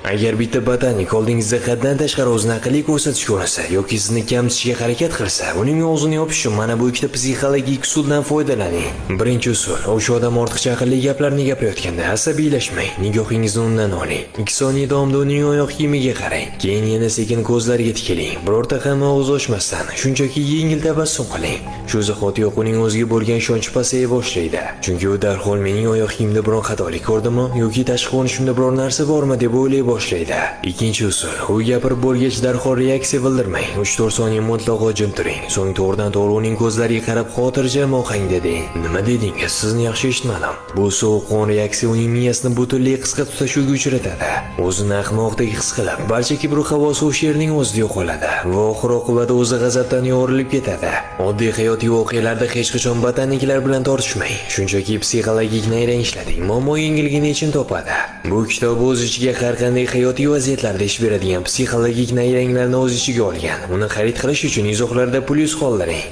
Agar bitta botanik oldingizda haddan tashqari o'zini aqlli ko'rsatishga urinsa yoki sizni kamsitishga harakat qilsa, uning og'zini yopish uchun mana bu ikkita psixologik usuldan foydalaning. Birinchi usul: o'sha odam ortiqcha aqlli gaplarni gapirayotganda asabiylashmang, nigohingizni undan oling. 2 soniya davomida uning oyoq kiyimiga qarang. Keyin yana sekin ko'zlariga tikiling. Birorta ham og'iz ochmasdan, shunchaki yengil tabassum qiling. Shu zahotiyoq uning o'ziga bo'lgan ishonchi pasaya boshlaydi. Chunki u darhol mening oyoq kiyimda biron xatolik ko'rdimi yoki tashqi ko'rinishimda biror narsa bormi deb o'ylay boshlaydi. Ikkinchi usul: u gapirib bo'lgach darhol reaksiya bildirmang. 3-4 soniya mutlaqo jim turing. So'ng to'g'ridan-to'g'ri uning ko'zlariga qarab xotirjam ohangda deng: "Nima dedingiz? Sizni yaxshi eshitmadim." Bu sovuqqon reaksiya uning miyasini butunlay qisqa tutashuvga uchratadi. O'zini ahmoqdek his qilib, barcha kibr havosi o'sha yerning o'zida yo'qoladi va oxir-oqibat o'zi g'azabdan yorilib ketadi. Oddiy hayotiy voqealarda hech qachon botaniklar bilan tortishmang. Shunchaki psixologik nayrang ishlating. Muammo yengilgina yechim topadi. Bu kitob o'z ichiga har qanday hayotiy vaziyatlarda ish beradigan psixologik nayranglarni o'z ichiga olgan. Uni xarid qilish uchun izohlarda plyus qoldiring.